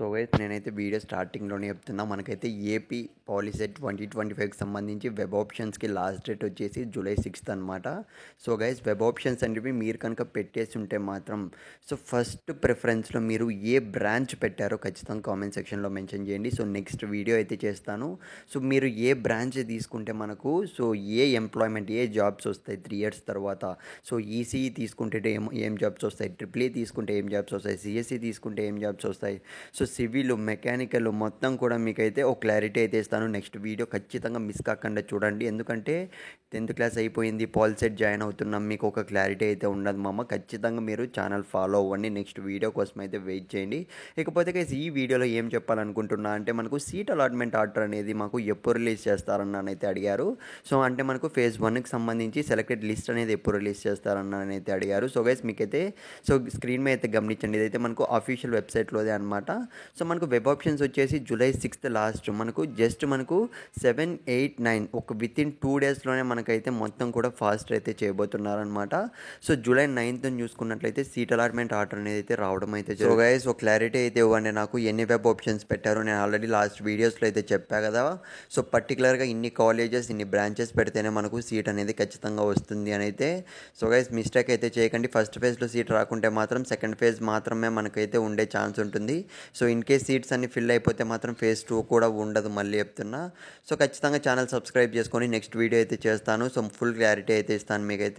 So guys నేనైతే video స్టార్టింగ్లోనే చెప్తున్నా, మనకైతే ఏపీ పాలిసెట్ 2025కి సంబంధించి వెబ్ ఆప్షన్స్కి లాస్ట్ డేట్ వచ్చేసి జూలై 6th అనమాట. సో గైస్ వెబ్ ఆప్షన్స్ అనేవి మీరు కనుక పెట్టేసి ఉంటే మాత్రం సో ఫస్ట్ ప్రిఫరెన్స్లో మీరు ఏ బ్రాంచ్ పెట్టారో ఖచ్చితంగా కామెంట్ సెక్షన్లో మెన్షన్ చేయండి. సో నెక్స్ట్ వీడియో అయితే చేస్తాను. సో మీరు ఏ బ్రాంచ్ తీసుకుంటే మనకు సో ఏ ఎంప్లాయ్మెంట్ ఏ జాబ్స్ వస్తాయి 3 years తర్వాత, సో ఈసీఈ తీసుకుంటే ఏం జాబ్స్ వస్తాయి, ట్రిపుల్ ఈ తీసుకుంటే ఏం జాబ్స్ వస్తాయి, సిఎస్సి తీసుకుంటే ఏం జాబ్స్ వస్తాయి, సో సివిల్ మెకానికల్ మొత్తం కూడా మీకైతే ఒక క్లారిటీ అయితే ఇస్తాను. నెక్స్ట్ వీడియో ఖచ్చితంగా మిస్ కాకుండా చూడండి, ఎందుకంటే 10th క్లాస్ అయిపోయింది, పాలిసెట్ జాయిన్ అవుతున్నాం, మీకు ఒక క్లారిటీ అయితే ఉండదు మామ. ఖచ్చితంగా మీరు ఛానల్ ఫాలో అవ్వండి, నెక్స్ట్ వీడియో కోసం అయితే వెయిట్ చేయండి. ఇకపోతే గైస్ ఈ వీడియోలో ఏం చెప్పాలనుకుంటున్నా అంటే, మనకు సీట్ అలాట్మెంట్ ఆర్డర్ అనేది మాకు ఎప్పుడు రిలీజ్ చేస్తారని అయితే అడిగారు. సో అంటే మనకు phase 1కి సంబంధించి సెలెక్టెడ్ లిస్ట్ అనేది ఎప్పుడు రిలీజ్ చేస్తారని అయితే అడిగారు. సో గైస్ మీకైతే సో స్క్రీన్ మీద అయితే గమనించండి, ఇదైతే మనకు అఫీషియల్ వెబ్సైట్లోదే అనమాట. సో మనకు వెబ్ ఆప్షన్స్ వచ్చేసి జూలై 6th లాస్ట్, మనకు జస్ట్ మనకు 7, 8, 9 ఒక వితిన్ 2 daysలోనే మనకైతే మొత్తం కూడా ఫాస్ట్ అయితే చేయబోతున్నారనమాట. సో జూలై 9th చూసుకున్నట్లయితే సీట్ అలాట్మెంట్ ఆర్డర్ అనేది అయితే రావడం అయితే. సో గైస్ ఒక క్లారిటీ అయితే ఇవ్వండి, నాకు ఎన్ని వెబ్ ఆప్షన్స్ పెట్టారు. నేను ఆల్రెడీ లాస్ట్ వీడియోస్లో అయితే చెప్పా కదా, సో పర్టికులర్గా ఇన్ని కాలేజెస్ ఇన్ని బ్రాంచెస్ పెడితేనే మనకు సీట్ అనేది ఖచ్చితంగా వస్తుంది అని అయితే. సో గైస్ మిస్టేక్ అయితే చేయకండి, ఫస్ట్ ఫేజ్లో సీట్ రాకుంటే మాత్రం సెకండ్ ఫేజ్ మాత్రమే మనకైతే ఉండే ఛాన్స్ ఉంటుంది. సో ఇన్ కేస్ సీట్స్ అన్ని ఫిల్ అయిపోతే మాత్రం phase 2 కూడా ఉండదు, మళ్ళీ చెప్తున్నా. సో ఖచ్చితంగా ఛానల్ సబ్స్క్రైబ్ చేసుకొని నెక్స్ట్ వీడియో అయితే చేస్తాను. సో ఫుల్ క్లారిటీ అయితే ఇస్తాను మీకైతే.